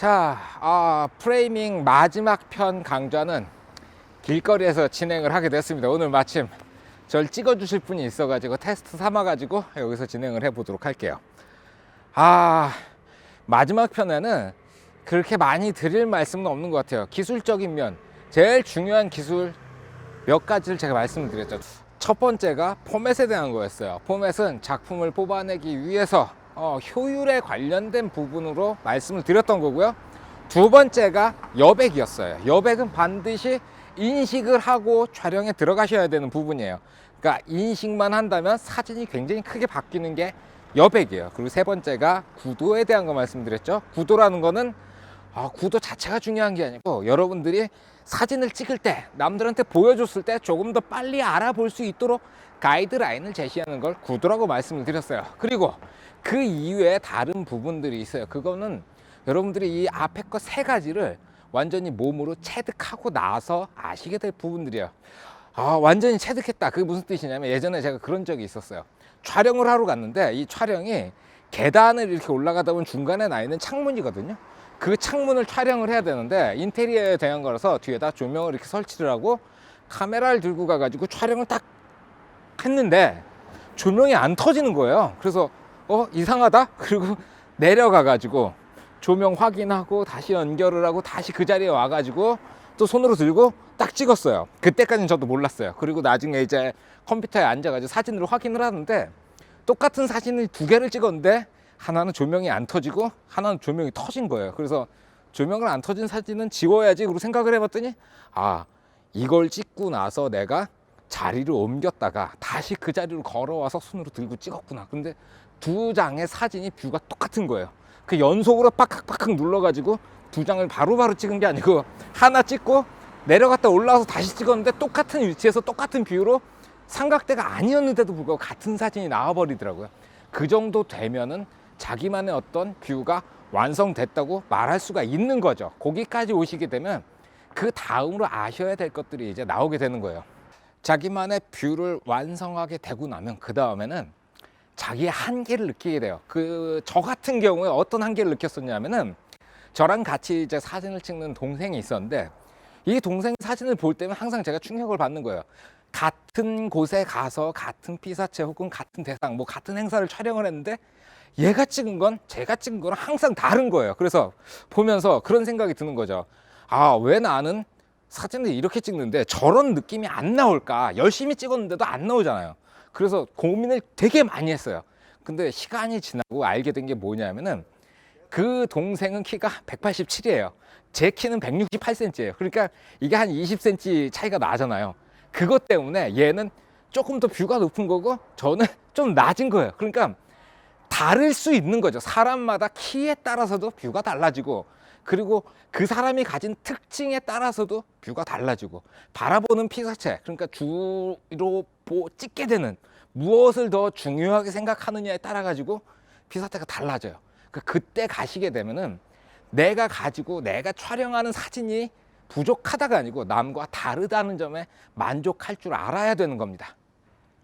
자, 프레이밍 마지막 편 강좌는 길거리에서 진행을 하게 됐습니다. 오늘 마침 절 찍어주실 분이 있어가지고 테스트 삼아가지고 여기서 진행을 해보도록 할게요. 마지막 편에는 그렇게 많이 드릴 말씀은 없는 것 같아요. 기술적인 면, 제일 중요한 기술 몇 가지를 제가 말씀을 드렸죠. 첫 번째가 포맷에 대한 거였어요. 포맷은 작품을 뽑아내기 위해서 효율에 관련된 부분으로 말씀을 드렸던 거고요. 두 번째가 여백이었어요. 여백은 반드시 인식을 하고 촬영에 들어가셔야 되는 부분이에요. 그러니까 인식만 한다면 사진이 굉장히 크게 바뀌는 게 여백이에요. 그리고 세 번째가 구도에 대한 거 말씀드렸죠. 구도라는 거는 구도 자체가 중요한 게 아니고 여러분들이 사진을 찍을 때 남들한테 보여줬을 때 조금 더 빨리 알아볼 수 있도록 가이드라인을 제시하는 걸 구도라고 말씀을 드렸어요. 그리고 그 이외에 다른 부분들이 있어요. 그거는 여러분들이 이 앞에 거 세 가지를 완전히 몸으로 체득하고 나서 아시게 될 부분들이에요. 완전히 체득했다. 그게 무슨 뜻이냐면 예전에 제가 그런 적이 있었어요. 촬영을 하러 갔는데 이 촬영이 계단을 이렇게 올라가다 보면 중간에 나 있는 창문이거든요. 그 창문을 촬영을 해야 되는데 인테리어에 대한 거라서 뒤에다 조명을 이렇게 설치를 하고 카메라를 들고 가가지고 촬영을 딱 했는데 조명이 안 터지는 거예요. 그래서 이상하다? 그리고 내려가가지고 조명 확인하고 다시 연결을 하고 다시 그 자리에 와가지고 또 손으로 들고 딱 찍었어요. 그때까지는 저도 몰랐어요. 그리고 나중에 이제 컴퓨터에 앉아가지고 사진으로 확인을 하는데 똑같은 사진을 두 개를 찍었는데 하나는 조명이 안 터지고 하나는 조명이 터진 거예요. 그래서 조명을 안 터진 사진은 지워야지 그리고 생각을 해봤더니 이걸 찍고 나서 내가 자리를 옮겼다가 다시 그 자리로 걸어와서 손으로 들고 찍었구나. 근데 두 장의 사진이 뷰가 똑같은 거예요. 그 연속으로 팍팍팍 눌러가지고 두 장을 바로바로 찍은 게 아니고 하나 찍고 내려갔다 올라와서 다시 찍었는데 똑같은 위치에서 똑같은 뷰로 삼각대가 아니었는데도 불구하고 같은 사진이 나와버리더라고요. 그 정도 되면은 자기만의 어떤 뷰가 완성됐다고 말할 수가 있는 거죠. 거기까지 오시게 되면 그 다음으로 아셔야 될 것들이 이제 나오게 되는 거예요. 자기만의 뷰를 완성하게 되고 나면 그 다음에는 자기의 한계를 느끼게 돼요. 저 같은 경우에 어떤 한계를 느꼈었냐면은 저랑 같이 이제 사진을 찍는 동생이 있었는데 이 동생 사진을 볼 때면 항상 제가 충격을 받는 거예요. 같은 곳에 가서 같은 피사체 혹은 같은 대상 같은 행사를 촬영을 했는데 얘가 찍은 건 제가 찍은 거랑 항상 다른 거예요. 그래서 보면서 그런 생각이 드는 거죠. 왜 나는 사진을 이렇게 찍는데 저런 느낌이 안 나올까? 열심히 찍었는데도 안 나오잖아요. 그래서 고민을 되게 많이 했어요. 근데 시간이 지나고 알게 된 게 뭐냐면은 그 동생은 키가 187이에요. 제 키는 168cm예요. 그러니까 이게 한 20cm 차이가 나잖아요. 그것 때문에 얘는 조금 더 뷰가 높은 거고 저는 좀 낮은 거예요. 그러니까 다를 수 있는 거죠. 사람마다 키에 따라서도 뷰가 달라지고 그리고 그 사람이 가진 특징에 따라서도 뷰가 달라지고 바라보는 피사체 그러니까 주로 찍게 되는 무엇을 더 중요하게 생각하느냐에 따라 가지고 피사체가 달라져요. 그때 가시게 되면은 내가 촬영하는 사진이 부족하다가 아니고 남과 다르다는 점에 만족할 줄 알아야 되는 겁니다.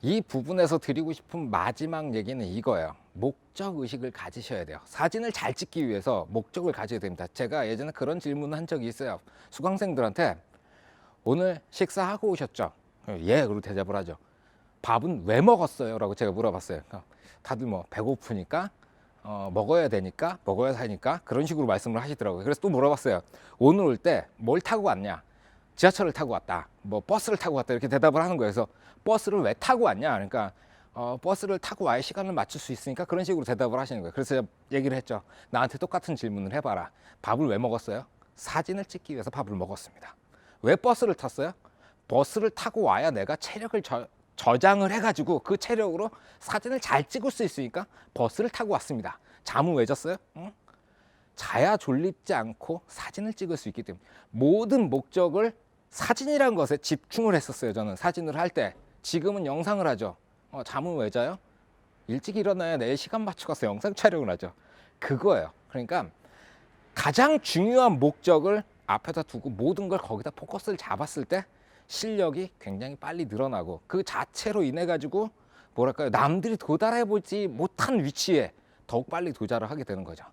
이 부분에서 드리고 싶은 마지막 얘기는 이거예요. 목적의식을 가지셔야 돼요. 사진을 잘 찍기 위해서 목적을 가져야 됩니다. 제가 예전에 그런 질문을 한 적이 있어요. 수강생들한테 오늘 식사하고 오셨죠? 예, 그리고 대답을 하죠. 밥은 왜 먹었어요? 라고 제가 물어봤어요. 다들 배고프니까 먹어야 되니까 먹어야 사니까 그런 식으로 말씀을 하시더라고요. 그래서 또 물어봤어요. 오늘 올 때 뭘 타고 왔냐? 지하철을 타고 왔다. 버스를 타고 왔다. 이렇게 대답을 하는 거예요. 그래서 버스를 왜 타고 왔냐? 그러니까 버스를 타고 와야 시간을 맞출 수 있으니까 그런 식으로 대답을 하시는 거예요. 그래서 제가 얘기를 했죠. 나한테 똑같은 질문을 해봐라. 밥을 왜 먹었어요? 사진을 찍기 위해서 밥을 먹었습니다. 왜 버스를 탔어요? 버스를 타고 와야 내가 체력을 저장을 해가지고 그 체력으로 사진을 잘 찍을 수 있으니까 버스를 타고 왔습니다. 잠은 왜 잤어요? 자야 졸립지 않고 사진을 찍을 수 있기 때문에 모든 목적을 사진이라는 것에 집중을 했었어요. 저는 사진을 할 때. 지금은 영상을 하죠. 잠은 왜 자요? 일찍 일어나야 내일 시간 맞춰가서 영상 촬영을 하죠. 그거예요. 그러니까 가장 중요한 목적을 앞에다 두고 모든 걸 거기다 포커스를 잡았을 때 실력이 굉장히 빨리 늘어나고 그 자체로 인해 가지고 남들이 도달해 보지 못한 위치에 더욱 빨리 도달을 하게 되는 거죠.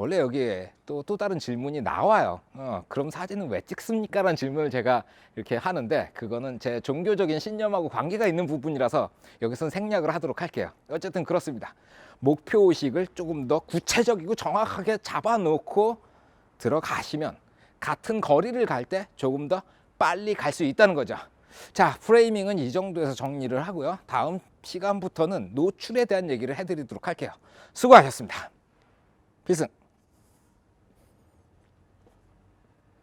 원래 여기에 또 다른 질문이 나와요. 그럼 사진은 왜 찍습니까? 라는 질문을 제가 이렇게 하는데, 그거는 제 종교적인 신념하고 관계가 있는 부분이라서 여기서는 생략을 하도록 할게요. 어쨌든 그렇습니다. 목표 의식을 조금 더 구체적이고 정확하게 잡아놓고 들어가시면 같은 거리를 갈 때 조금 더 빨리 갈 수 있다는 거죠. 자, 프레이밍은 이 정도에서 정리를 하고요. 다음 시간부터는 노출에 대한 얘기를 해드리도록 할게요. 수고하셨습니다. 필승.